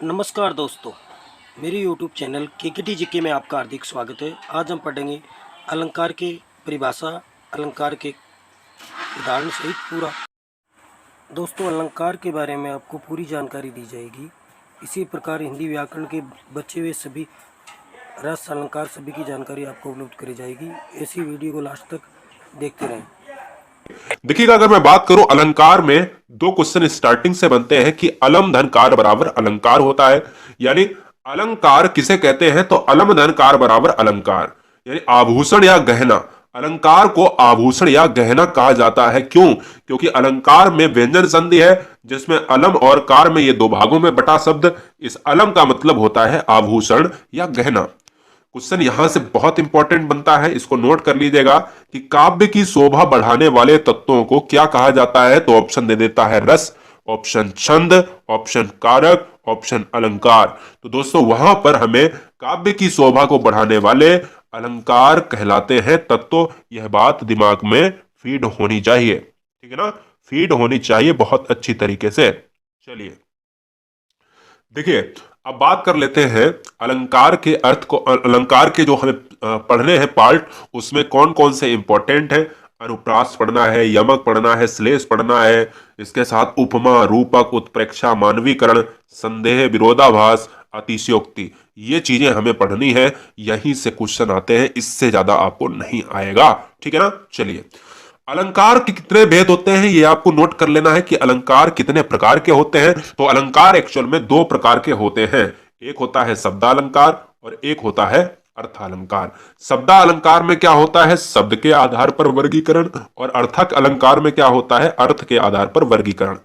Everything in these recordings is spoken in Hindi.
नमस्कार दोस्तों, मेरे यूट्यूब चैनल केकेटी जीके में आपका हार्दिक स्वागत है। आज हम पढ़ेंगे अलंकार के परिभाषा, अलंकार के उदाहरण सहित पूरा। दोस्तों, अलंकार के बारे में आपको पूरी जानकारी दी जाएगी। इसी प्रकार हिंदी व्याकरण के बचे हुए सभी रस, अलंकार सभी की जानकारी आपको उपलब्ध करी जाएगी। ऐसी वीडियो को लास्ट तक देखते रहें। देखिएगा, अगर मैं बात करूं अलंकार में दो क्वेश्चन स्टार्टिंग से बनते हैं कि अलम धन कार बराबर अलंकार होता है। यानी अलंकार किसे कहते हैं? तो अलम धन कार बराबर अलंकार, यानी आभूषण या गहना। अलंकार को आभूषण या गहना कहा जाता है। क्यों? क्योंकि अलंकार में व्यंजन संधि है, जिसमें अलम और कार में ये दो भागों में बटा शब्द। इस अलम का मतलब होता है आभूषण या गहना। क्वेश्चन यहां से बहुत इंपॉर्टेंट बनता है, इसको नोट कर लीजिएगा कि काव्य की शोभा बढ़ाने वाले तत्वों को क्या कहा जाता है। तो ऑप्शन दे देता है रस, ऑप्शन छंद, ऑप्शन कारक, ऑप्शन अलंकार। तो दोस्तों वहां पर हमें काव्य की शोभा को बढ़ाने वाले अलंकार कहलाते हैं तत्व। यह बात दिमाग में फीड होनी चाहिए, ठीक है ना? फीड होनी चाहिए बहुत अच्छी तरीके से। चलिए देखिए, अब बात कर लेते हैं अलंकार के अर्थ को। अलंकार के जो हमें पढ़ने हैं पार्ट, उसमें कौन कौन से इंपॉर्टेंट है। अनुप्रास पढ़ना है, यमक पढ़ना है, श्लेष पढ़ना है, इसके साथ उपमा, रूपक, उत्प्रेक्षा, मानवीकरण, संदेह, विरोधाभास, अतिशयोक्ति, ये चीजें हमें पढ़नी है। यहीं से क्वेश्चन आते हैं, इससे ज्यादा आपको नहीं आएगा, ठीक है ना? चलिए, अलंकार के कितने भेद होते हैं ये आपको नोट कर लेना है कि अलंकार कितने प्रकार के होते हैं। तो अलंकार एक्चुअल में दो प्रकार के होते हैं। एक होता है शब्दालंकार और एक होता है अर्थालंकार। शब्दालंकार में क्या होता है? शब्द के आधार पर वर्गीकरण। और अर्थक अलंकार में क्या होता है? अर्थ के आधार पर वर्गीकरण।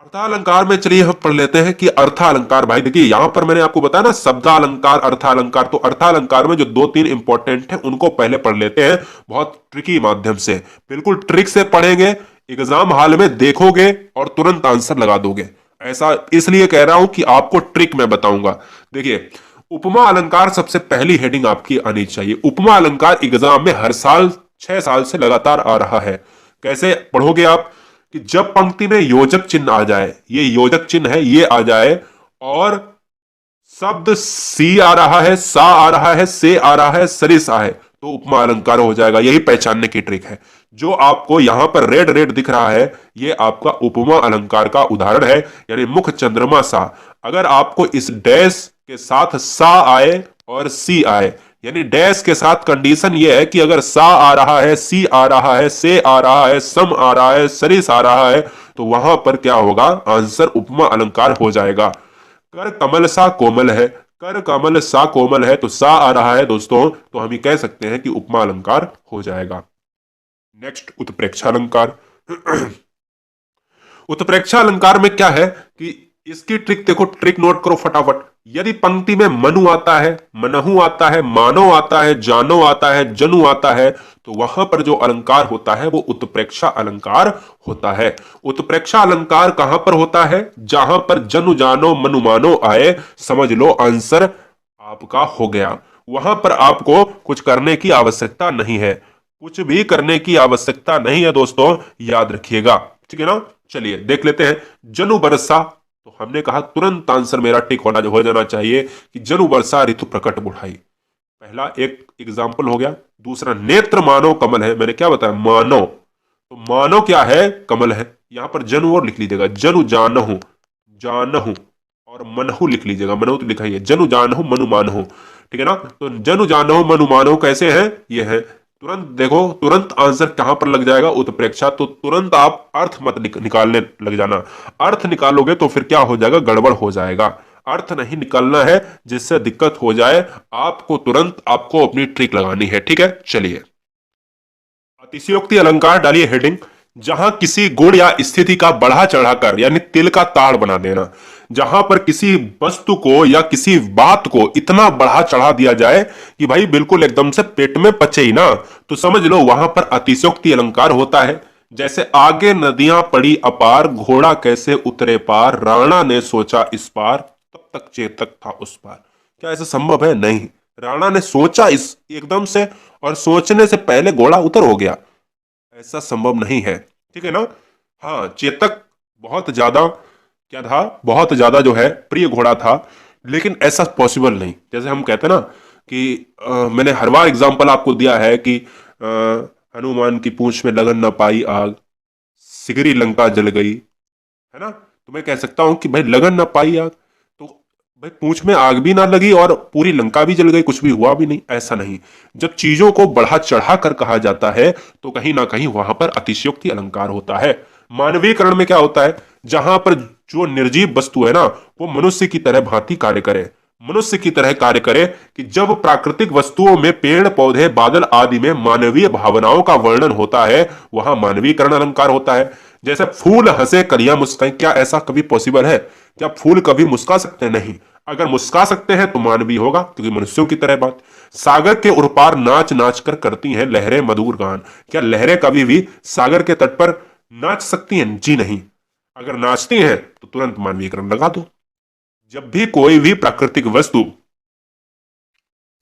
अर्थालंकार में चलिए हम पढ़ लेते हैं कि अर्थालंकार। भाई देखिए, यहां पर मैंने आपको बताया ना शब्दालंकार, अर्थालंकार। तो अर्थालंकार में जो दो तीन इंपॉर्टेंट है उनको पहले पढ़ लेते हैं, बहुत ट्रिकी माध्यम से। बिल्कुल ट्रिक से पढ़ेंगे, एग्जाम हॉल में देखोगे और तुरंत आंसर लगा दोगे। ऐसा इसलिए कह रहा हूं कि आपको ट्रिक मैं बताऊंगा। देखिए, उपमा अलंकार सबसे पहली हेडिंग आपकी आनी चाहिए। उपमा अलंकार एग्जाम में हर साल 6 साल से लगातार आ रहा है। कैसे पढ़ोगे आप? कि जब पंक्ति में योजक चिन्ह आ जाए, ये योजक चिन्ह है, ये आ जाए, और शब्द सी आ रहा है, सा आ रहा है, से आ रहा है, सरिस आ है, तो उपमा अलंकार हो जाएगा। यही पहचानने की ट्रिक है। जो आपको यहां पर रेड रेड दिख रहा है, ये आपका उपमा अलंकार का उदाहरण है, यानी मुख चंद्रमा सा। अगर आपको इस डैश के साथ सा आए और सी आए, यानी डैश के साथ कंडीशन ये है कि अगर सा आ रहा है, सी आ रहा है, से आ रहा है, सम आ रहा है, सरिस आ रहा है, तो वहां पर क्या होगा? आंसर उपमा अलंकार हो जाएगा। कर कमल सा कोमल है, कर कमल सा कोमल है, तो सा आ रहा है दोस्तों, तो हम ये कह सकते हैं कि उपमा अलंकार हो जाएगा। नेक्स्ट, उत्प्रेक्षा अलंकार। उत्प्रेक्षा अलंकार में क्या है कि इसकी ट्रिक देखो, ट्रिक नोट करो फटाफट। यदि पंक्ति में मनु आता है, मनहु आता है, मानो आता है, जानो आता है, जनु आता है, तो वहां पर जो अलंकार होता है वो उत्प्रेक्षा अलंकार होता है। उत्प्रेक्षा अलंकार कहां पर होता है? जहां पर जनु जानो मनु मानो आए, समझ लो आंसर आपका हो गया। वहां पर आपको कुछ करने की आवश्यकता नहीं है, कुछ भी करने की आवश्यकता नहीं है दोस्तों, याद रखिएगा, ठीक है ना? चलिए देख लेते हैं। जनु बरसा, तो हमने कहा तुरंत आंसर मेरा टिक होना हो जाना चाहिए कि जनु बरसा ऋतु प्रकट बुढ़ाई। पहला एक एग्जाम्पल हो गया। दूसरा, नेत्र मानो कमल है। मैंने क्या बताया? मानो, तो मानो क्या है? कमल है। यहां पर जनु और लिख लीजिएगा, जनु जानहु, जानहु, और मनहु लिख लीजिएगा। मनहु तो लिखा ही है, जनु जानहु मनु मानहु, ठीक है ना? तो जनु जानहु मनु मानहु कैसे है? ये है। तुरंत देखो, तुरंत आंसर कहां पर लग जाएगा? उत्प्रेक्षा। तो तुरंत आप अर्थ मत निकालने लग जाना। अर्थ निकालोगे तो फिर क्या हो जाएगा? गड़बड़ हो जाएगा। अर्थ नहीं निकालना है, जिससे दिक्कत हो जाए। आपको तुरंत आपको अपनी ट्रिक लगानी है, ठीक है? चलिए, अतिशयोक्ति अलंकार डालिए हेडिंग। जहां किसी गुण या स्थिति का बढ़ा चढ़ाकर, यानी तिल का ताड़ बना देना। जहां पर किसी वस्तु को या किसी बात को इतना बढ़ा चढ़ा दिया जाए कि भाई बिल्कुल एकदम से पेट में पचे ही ना, तो समझ लो वहां पर अतिशयोक्ति अलंकार होता है। जैसे आगे नदियां पड़ी अपार, घोड़ा कैसे उतरे पार, राणा ने सोचा इस पार, तब तक चेतक था उस पार। क्या ऐसा संभव है? नहीं। राणा ने सोचा इस एकदम से, और सोचने से पहले घोड़ा उतर हो गया। ऐसा संभव नहीं है, ठीक है ना? हाँ, चेतक बहुत ज्यादा क्या था, बहुत ज्यादा जो है प्रिय घोड़ा था। लेकिन ऐसा पॉसिबल नहीं। जैसे हम कहते हैं ना कि मैंने हर बार एग्जाम्पल आपको दिया है कि हनुमान की पूंछ में लगन न पाई आग, सिगरी लंका जल गई, है ना। तो मैं कह सकता हूं कि भाई लगन ना पाई आग, तो भाई पूंछ में आग भी ना लगी और पूरी लंका भी जल गई, कुछ भी हुआ भी नहीं, ऐसा नहीं। जब चीजों को बढ़ा चढ़ा कर कहा जाता है तो कहीं ना कहीं वहां पर अतिशयोक्ति अलंकार होता है। मानवीकरण में क्या होता है, जहां पर जो निर्जीव वस्तु है ना वो मनुष्य की तरह भांति कार्य करे, मनुष्य की तरह कार्य करे, कि जब प्राकृतिक वस्तुओं में पेड़ पौधे बादल आदि में मानवीय भावनाओं का वर्णन होता है वहां मानवीकरण अलंकार होता है। जैसे फूल हंसे कलियां मुस्काएं, क्या ऐसा कभी पॉसिबल है? क्या फूल कभी मुस्का सकते हैं? नहीं। अगर मुस्का सकते हैं तो मानवीय होगा, क्योंकि मनुष्यों की तरह बात। सागर के उर पार नाच नाच कर करती हैं लहरें मधुर गान, क्या लहरें कभी भी सागर के तट पर नाच सकती हैं? जी नहीं। अगर नाचती हैं तो तुरंत मानवीयकरण लगा दो। जब भी कोई भी प्राकृतिक वस्तु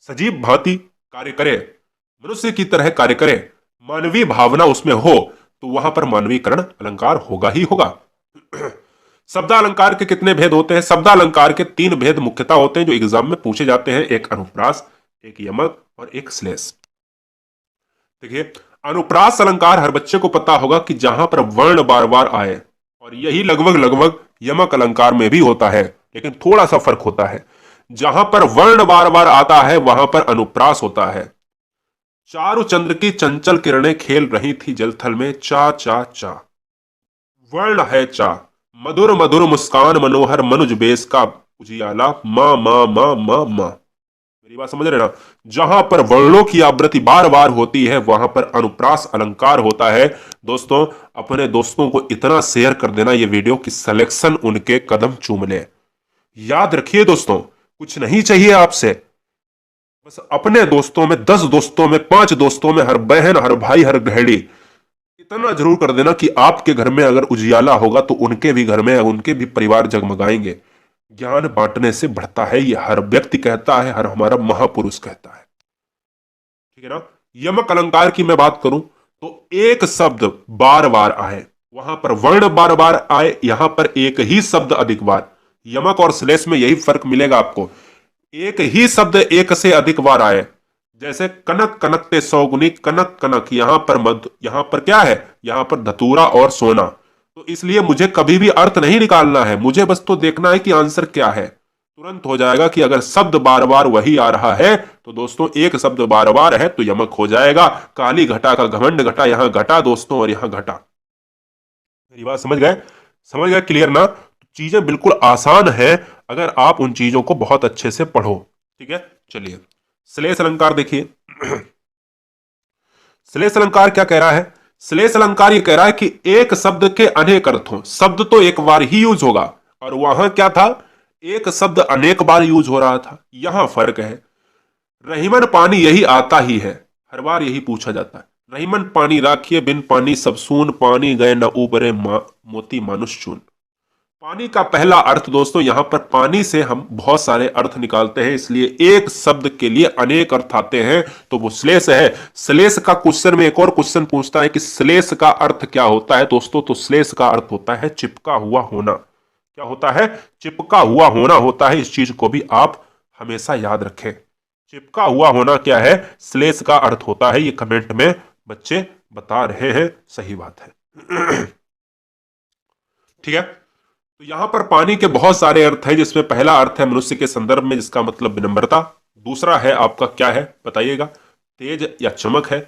सजीव भांति कार्य करे, मनुष्य की तरह कार्य करे, मानवीय भावना उसमें हो, तो वहां पर मानवीकरण अलंकार होगा ही होगा। शब्दालंकार के कितने भेद होते हैं? शब्दालंकार के 3 भेद मुख्यतः होते हैं जो एग्जाम में पूछे जाते हैं, एक अनुप्रास, एक यमक और एक श्लेष। देखिए, अनुप्रास अलंकार हर बच्चे को पता होगा कि जहां पर वर्ण बार बार आए, और यही लगभग लगभग यमक अलंकार में भी होता है, लेकिन थोड़ा सा फर्क होता है। जहां पर वर्ण बार बार आता है वहां पर अनुप्रास होता है। चारु चंद्र की चंचल किरणें खेल रही थी जलथल में, चा चा चा, वर्ण है चा, मधुर मधुर मुस्कान मनोहर मनुज बेस का उजियाला, मा मा मा मा मा। मेरी बात समझ रहे ना? जहां पर वर्णों की आवृत्ति बार बार होती है वहां पर अनुप्रास अलंकार होता है। दोस्तों, अपने दोस्तों को इतना शेयर कर देना ये वीडियो कि सिलेक्शन उनके कदम चूम ले। याद रखिए दोस्तों, कुछ नहीं चाहिए आपसे, बस अपने दोस्तों में 10 दोस्तों में 5 दोस्तों में हर बहन हर भाई हर गहेड़ी इतना जरूर कर देना कि आपके घर में अगर उजियाला होगा तो उनके भी घर में, उनके भी परिवार जगमगाएंगे। ज्ञान बांटने से बढ़ता है, ये हर व्यक्ति कहता है, हर हमारा महापुरुष कहता है। ठीक है ना। यमक अलंकार की मैं बात करूं तो एक शब्द बार बार आए, वहां पर वर्ण बार बार आए, यहां पर एक ही शब्द अधिक बार। यमक और श्लेष में यही फर्क मिलेगा आपको, एक ही शब्द एक से अधिक बार आए। जैसे कनक कनकते सौगुनी, कनक कनक, यहां पर मध, यहां पर क्या है, यहां पर धतूरा और सोना। तो इसलिए मुझे कभी भी अर्थ नहीं निकालना है, मुझे बस तो देखना है कि आंसर क्या है। तुरंत हो जाएगा कि अगर शब्द बार बार वही आ रहा है तो दोस्तों एक शब्द बार बार है तो यमक हो जाएगा। काली घटा का घमंड घटा, यहां घटा दोस्तों और यहां घटा। मेरी बात समझ गए? समझ गए? क्लियर ना? चीजें बिल्कुल आसान है अगर आप उन चीजों को बहुत अच्छे से पढ़ो। ठीक है, चलिए श्लेष अलंकार देखिए। श्लेष अलंकार क्या कह रहा है? श्लेष अलंकार ये कह रहा है कि एक शब्द के अनेक अर्थ हों। शब्द तो एक बार ही यूज होगा, और वहां क्या था, एक शब्द अनेक बार यूज हो रहा था। यहां फर्क है। रहीमन पानी यही आता ही है, हर बार यही पूछा जाता है। रहीमन पानी राखिए बिन पानी सब सून, पानी गए न उबरे मोती मानुष चून। पानी का पहला अर्थ दोस्तों, यहां पर पानी से हम बहुत सारे अर्थ निकालते हैं, इसलिए एक शब्द के लिए अनेक अर्थ आते हैं, तो वो श्लेष है। श्लेष का क्वेश्चन में एक और क्वेश्चन पूछता है कि श्लेष का अर्थ क्या होता है दोस्तों? तो श्लेष का अर्थ होता है चिपका हुआ होना। क्या होता है? चिपका हुआ होना होता है। इस चीज को भी आप हमेशा याद रखें। चिपका हुआ होना क्या है, श्लेष का अर्थ होता है। ये कमेंट में बच्चे बता रहे हैं, सही बात है। ठीक है, तो यहां पर पानी के बहुत सारे अर्थ हैं, जिसमें पहला अर्थ है मनुष्य के संदर्भ में, जिसका मतलब विनम्रता। दूसरा है आपका क्या है बताइएगा, तेज या चमक है।